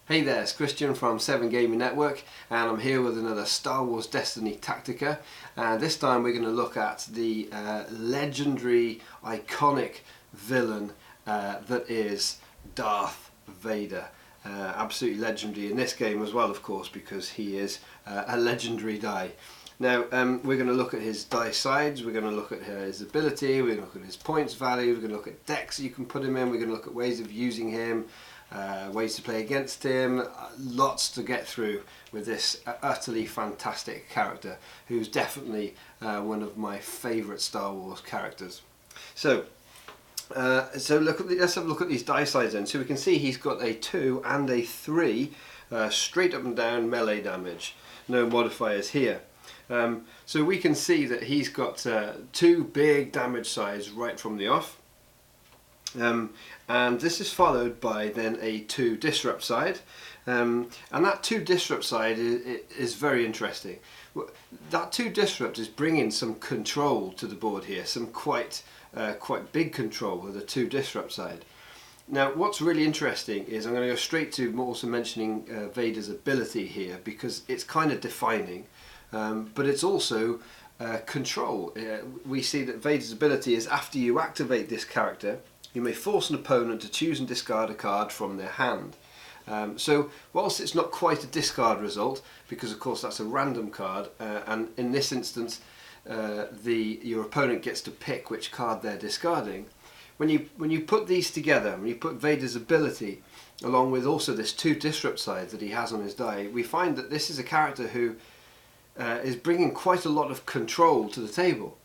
Hey there, it's Christian from 7 Gaming Network, and I'm here with another Star Wars Destiny Tactica, and this time we're going to look at the legendary, iconic villain that is Darth Vader. Absolutely legendary in this game as well, of course, because he is a legendary die. Now we're going to look at his die sides, we're going to look at his ability, we're going to look at his points value, we're going to look at decks you can put him in, we're going to look at ways of using him, ways to play against him, lots to get through with this utterly fantastic character who's definitely one of my favourite Star Wars characters. So let's have a look at these die sides then. So we can see he's got a 2 and a 3 straight up and down melee damage, no modifiers here. So we can see that he's got 2 big damage sides right from the off. And this is followed by then a 2 disrupt side, and that 2 disrupt side is very interesting. That 2 disrupt is bringing some control to the board here, some quite big control with the 2 disrupt side. Now what's really interesting is I'm going to go straight to also mentioning Vader's ability here, because it's kind of defining, but it's also control. We see that Vader's ability is after you activate this character, you may force an opponent to choose and discard a card from their hand. So whilst it's not quite a discard result, because of course that's a random card, and in this instance your opponent gets to pick which card they're discarding, when you put these together, when you put Vader's ability along with also this 2 disrupt sides that he has on his die, we find that this is a character who is bringing quite a lot of control to the table.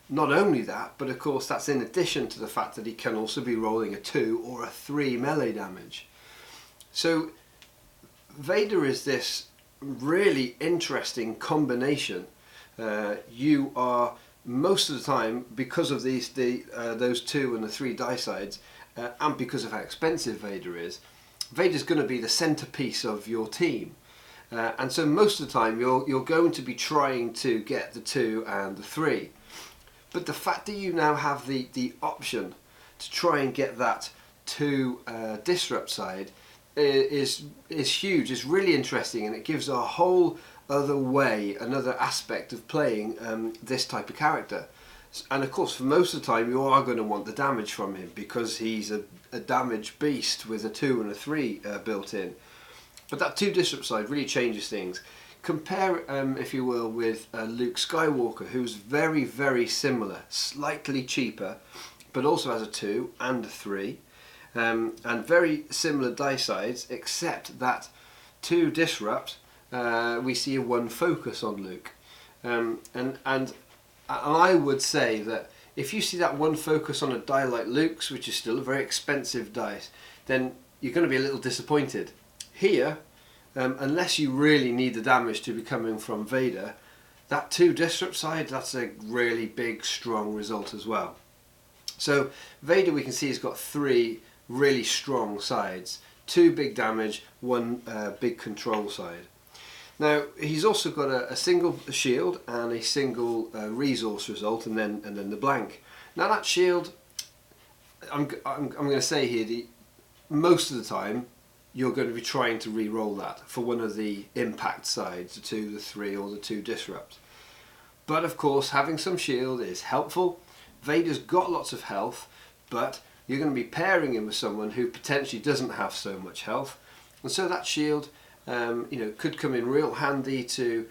Not only that, but of course that's in addition to the fact that he can also be rolling a 2 or a 3 melee damage. So Vader is this really interesting combination. You are most of the time, because of those 2 and the 3 die sides, and because of how expensive Vader is, Vader's going to be the centerpiece of your team. And so most of the time you're going to be trying to get the 2 and the 3. But the fact that you now have the option to try and get that 2 disrupt side is huge. It's really interesting, and it gives a whole other way, another aspect of playing this type of character. And of course, for most of the time, you are going to want the damage from him because he's a damage beast with a 2 and a 3 built in. But that 2 disrupt side really changes things. Compare, if you will, with Luke Skywalker, who's very, very similar, slightly cheaper, but also has a 2 and a 3, and very similar die sides, except that 2 disrupt, we see a 1 focus on Luke. And I would say that if you see that 1 focus on a die like Luke's, which is still a very expensive dice, then you're going to be a little disappointed. Here, unless you really need the damage to be coming from Vader, that 2 disrupt side, that's a really big, strong result as well. So Vader, we can see, has got 3 really strong sides, 2 big damage, 1 big control side. Now he's also got a single shield and a single resource result, and then the blank. Now that shield, I'm going to say here, most of the time you're going to be trying to re-roll that for one of the impact sides, the 2, the 3 or the 2 disrupt. But of course having some shield is helpful. Vader's got lots of health, but you're going to be pairing him with someone who potentially doesn't have so much health, and so that shield could come in real handy to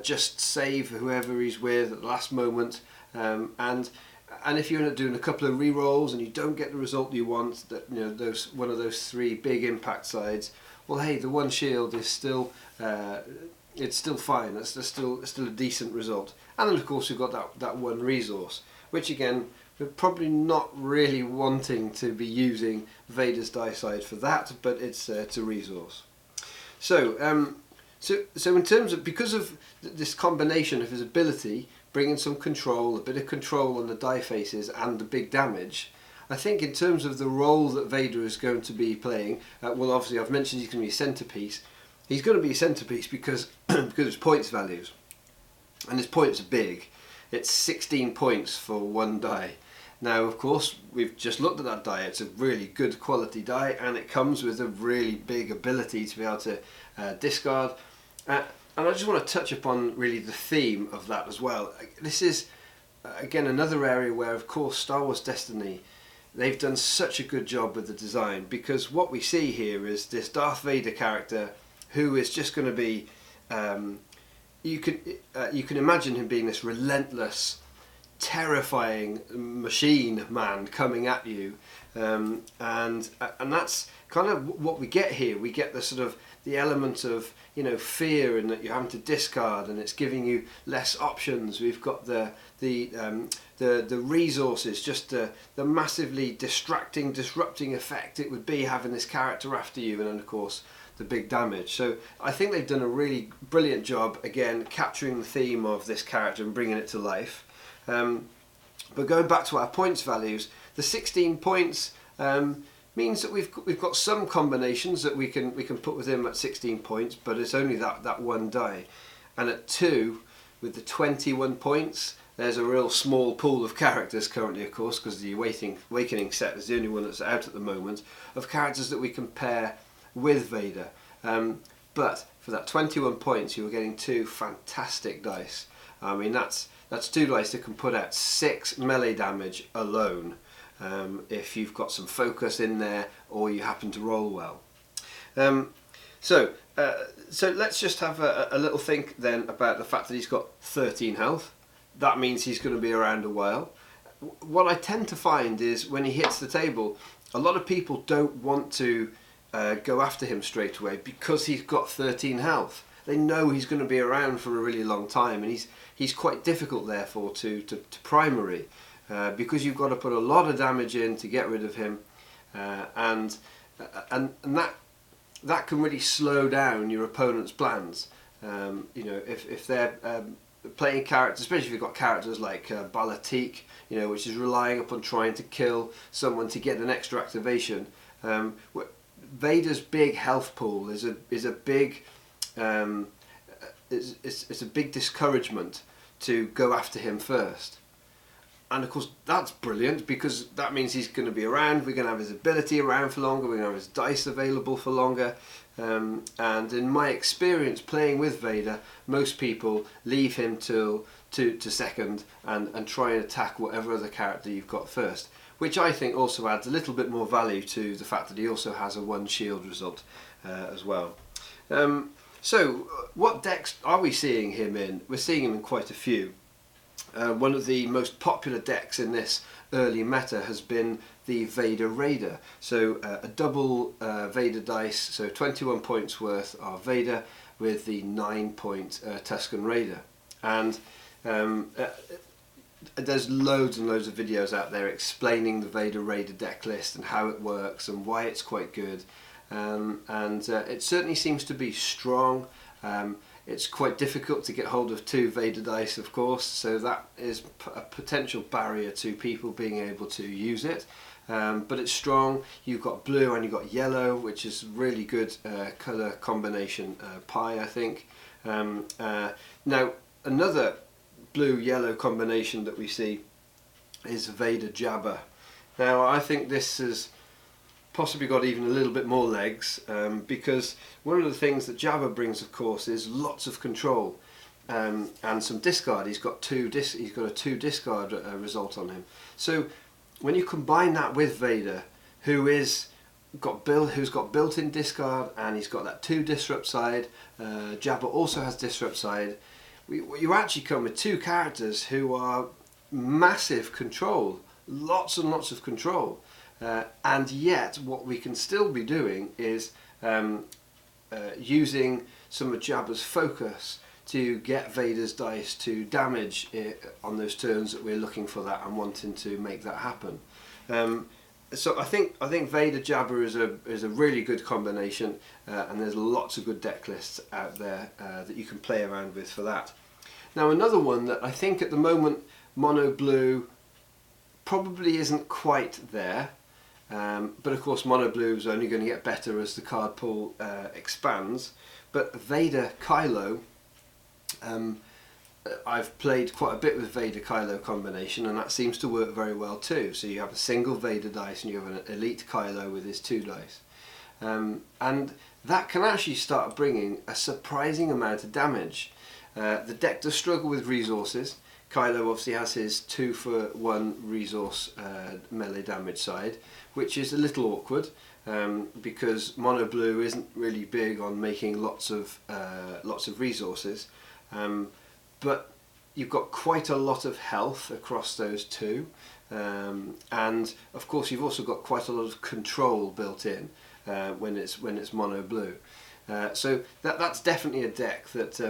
just save whoever he's with at the last moment, and if you end up doing a couple of re-rolls and you don't get the result you want, that one of those 3 big impact sides, well, hey, the 1 shield is still it's still fine. That's still a decent result. And then of course we've got that 1 resource, which again we're probably not really wanting to be using Vader's die side for that, but it's a resource. So in terms of, because of this combination of his ability, bringing some control, a bit of control on the die faces and the big damage, I think in terms of the role that Vader is going to be playing, well, obviously I've mentioned he's going to be a centerpiece. He's going to be a centerpiece because of his points values, and his points are big. It's 16 points for 1 die, Now, of course, we've just looked at that die. It's a really good quality die, and it comes with a really big ability to be able to discard. And I just want to touch upon really the theme of that as well. This is, again, another area where, of course, Star Wars Destiny, they've done such a good job with the design, because what we see here is this Darth Vader character who is just going to be, you can imagine him being this relentless, terrifying machine man coming at you, and that's kind of what we get here. We get the sort of the element of, you know, fear, and that you're having to discard, and it's giving you less options. We've got the resources, just the massively distracting, disrupting effect it would be having this character after you, and then of course the big damage. So I think they've done a really brilliant job, again, capturing the theme of this character and bringing it to life. But going back to our points values, the 16 points means that we've got some combinations that we can put with him at 16 points, but it's only that one die. And at 2, with the 21 points, there's a real small pool of characters currently, of course, because the Awakening set is the only one that's out at the moment, of characters that we can pair with Vader. But for that 21 points, you are getting 2 fantastic dice. I mean, that's 2 dice that can put out 6 melee damage alone, if you've got some focus in there or you happen to roll well. So let's just have a little think then about the fact that he's got 13 health. That means he's going to be around a while. What I tend to find is when he hits the table, a lot of people don't want to go after him straight away because he's got 13 health. They know he's going to be around for a really long time, and he's quite difficult therefore to primary, because you've got to put a lot of damage in to get rid of him, and that can really slow down your opponent's plans. You know, if they're playing characters, especially if you've got characters like Balatik, you know, which is relying upon trying to kill someone to get an extra activation. Vader's big health pool is a big it's a big discouragement to go after him first. And of course that's brilliant, because that means he's going to be around, we're going to have his ability around for longer, we're going to have his dice available for longer, and in my experience playing with Vader, most people leave him to second and try and attack whatever other character you've got first, which I think also adds a little bit more value to the fact that he also has a 1 shield result as well. So what decks are we seeing him in? We're seeing him in quite a few. One of the most popular decks in this early meta has been the Vader Raider. So a double Vader dice, so 21 points worth of Vader with the 9-point Tusken Raider. And there's loads and loads of videos out there explaining the Vader Raider deck list and how it works and why it's quite good. It certainly seems to be strong. It's quite difficult to get hold of 2 Vader dice, of course, so that is a potential barrier to people being able to use it. But it's strong. You've got blue and you've got yellow, which is really good colour combination pie, I think. Now, another blue-yellow combination that we see is Vader Jabba. Now, I think this has possibly got even a little bit more legs, because one of the things that Jabba brings, of course, is lots of control and some discard. He's got a 2 discard result on him. So when you combine that with Vader, who's got built-in discard, and he's got that 2 disrupt side, Jabba also has disrupt side, you actually come with 2 characters who are massive control, lots and lots of control. And yet what we can still be doing is using some of Jabba's focus to get Vader's dice to damage it on those turns that we're looking for that and wanting to make that happen. So I think Vader Jabba is a really good combination, and there's lots of good deck lists out there that you can play around with for that. Now, another one that I think at the moment mono blue probably isn't quite there. But of course mono blue is only going to get better as the card pool expands. But Vader Kylo, I've played quite a bit with Vader Kylo combination, and that seems to work very well too. So you have a single Vader dice and you have an elite Kylo with his 2 dice. And that can actually start bringing a surprising amount of damage. The deck does struggle with resources. Kylo obviously has his 2-for-1 resource melee damage side, which is a little awkward because mono blue isn't really big on making lots of resources. But you've got quite a lot of health across those 2, and of course you've also got quite a lot of control built in when it's mono blue. So that's definitely a deck that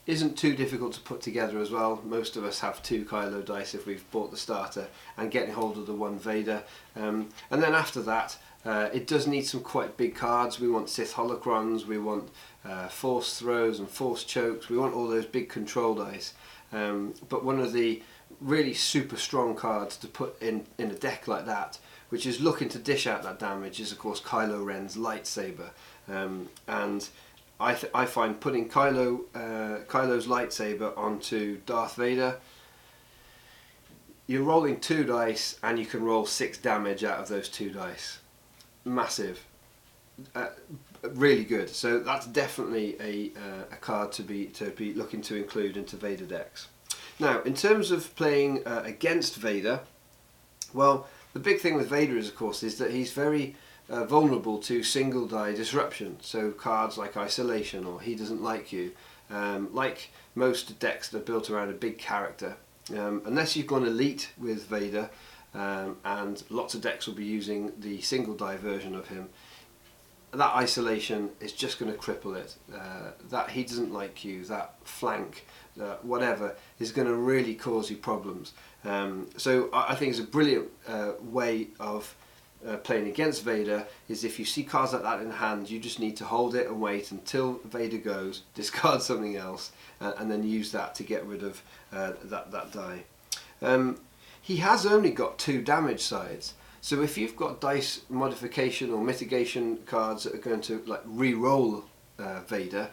isn't too difficult to put together as well. Most of us have 2 Kylo dice if we've bought the starter, and getting hold of the 1 Vader. And then after that, it does need some quite big cards. We want Sith Holocrons, we want Force Throws and Force Chokes, we want all those big control dice. But one of the really super strong cards to put in a deck like that, which is looking to dish out that damage, is of course Kylo Ren's lightsaber. And I find putting Kylo's lightsaber onto Darth Vader, you're rolling 2 dice and you can roll 6 damage out of those 2 dice. Massive. Really good. So that's definitely a card to be looking to include into Vader decks. Now, in terms of playing against Vader, well, the big thing with Vader is, of course, is that he's very vulnerable to single die disruption. So cards like Isolation or He Doesn't Like You, like most decks that are built around a big character, unless you've gone elite with Vader, and lots of decks will be using the single die version of him, that Isolation is just going to cripple it. That He Doesn't Like You, that flank, whatever, is going to really cause you problems. So I think it's a brilliant way of playing against Vader, is if you see cards like that in hand, you just need to hold it and wait until Vader goes, discard something else, and then use that to get rid of that die. He has only got 2 damage sides, so if you've got dice modification or mitigation cards that are going to like re-roll Vader,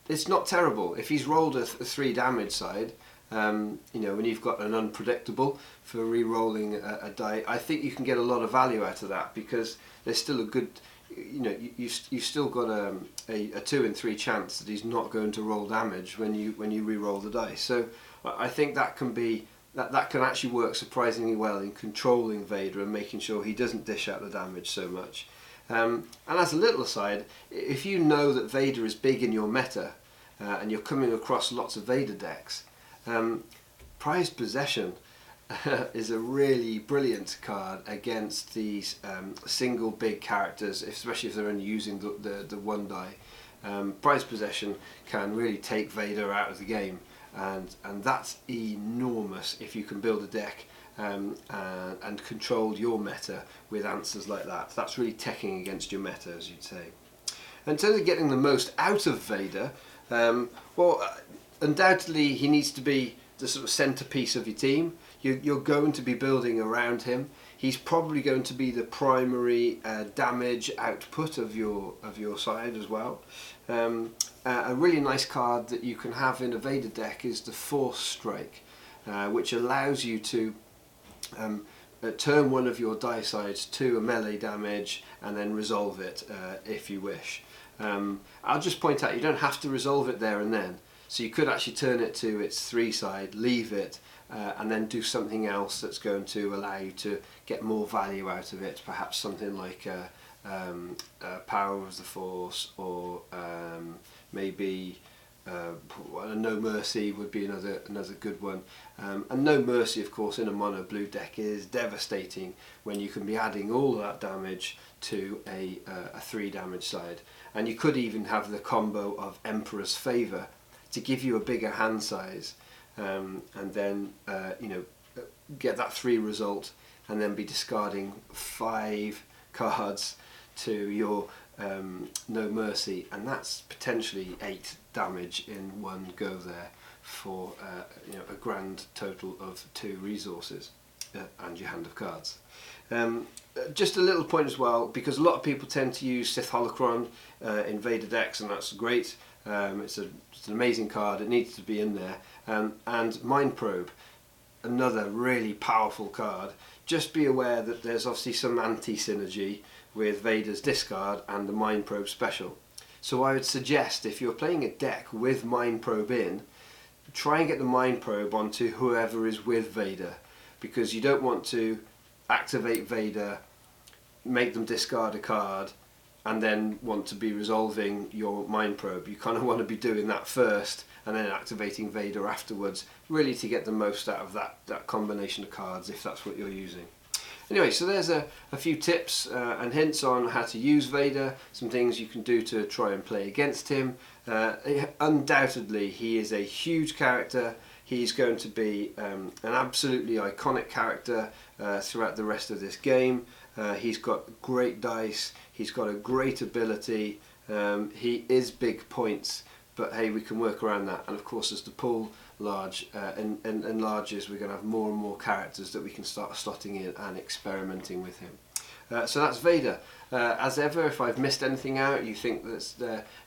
it's not terrible. If he's rolled a 3 damage side, you know, when you've got an unpredictable for re-rolling a die, I think you can get a lot of value out of that, because there's still a good, you know, you've still got a 2 in 3 chance that he's not going to roll damage when you re-roll the dice. So I think that can be that can actually work surprisingly well in controlling Vader and making sure he doesn't dish out the damage so much. And as a little aside, if you know that Vader is big in your meta and you're coming across lots of Vader decks, Prized Possession is a really brilliant card against these single big characters, especially if they're only using the 1 die. Prized Possession can really take Vader out of the game, and that's enormous if you can build a deck and control your meta with answers like that. That's really teching against your meta, as you'd say. In terms of getting the most out of Vader, well, undoubtedly he needs to be the sort of centerpiece of your team. You're going to be building around him. He's probably going to be the primary damage output of your side as well. A really nice card that you can have in a Vader deck is the Force Strike, which allows you to turn one of your die sides to a melee damage and then resolve it if you wish. I'll just point out, you don't have to resolve it there and then. So you could actually turn it to its 3 side, leave it, and then do something else that's going to allow you to get more value out of it. Perhaps something like Power of the Force, or maybe No Mercy would be another good one. And No Mercy, of course, in a mono blue deck is devastating when you can be adding all of that damage to a 3 damage side. And you could even have the combo of Emperor's Favour to give you a bigger hand size, and then you know, get that 3 result, and then be discarding 5 cards to your No Mercy, and that's potentially 8 damage in one go there for you know, a grand total of 2 resources. and your hand of cards. Just a little point as well, because a lot of people tend to use Sith Holocron in Vader decks, and that's great. It's an amazing card, it needs to be in there. And Mind Probe, another really powerful card. Just be aware that there's obviously some anti-synergy with Vader's discard and the Mind Probe special. So I would suggest, if you're playing a deck with Mind Probe in, try and get the Mind Probe onto whoever is with Vader, because you don't want to activate Vader, make them discard a card, and then want to be resolving your Mind Probe. You kind of want to be doing that first and then activating Vader afterwards, really to get the most out of that combination of cards, if that's what you're using. Anyway, so there's a few tips and hints on how to use Vader, some things you can do to try and play against him. Undoubtedly, he is a huge character. He's going to be an absolutely iconic character throughout the rest of this game. He's got great dice, he's got a great ability, he is big points, but hey, we can work around that. And of course, as the pool enlarges, we're going to have more and more characters that we can start slotting in and experimenting with him. So that's Vader. As ever, if I've missed anything out, you think that's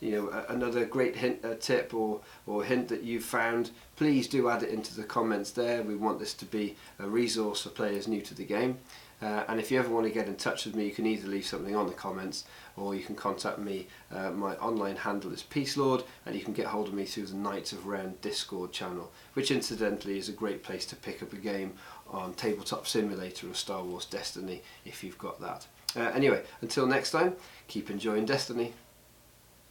another great hint, tip or hint that you've found, please do add it into the comments there. We want this to be a resource for players new to the game. And if you ever want to get in touch with me, you can either leave something on the comments, or you can contact me. My online handle is PeaceLord, and you can get hold of me through the Knights of Ren Discord channel, which incidentally is a great place to pick up a game on Tabletop Simulator or Star Wars Destiny if you've got that. Anyway, until next time, keep enjoying Destiny.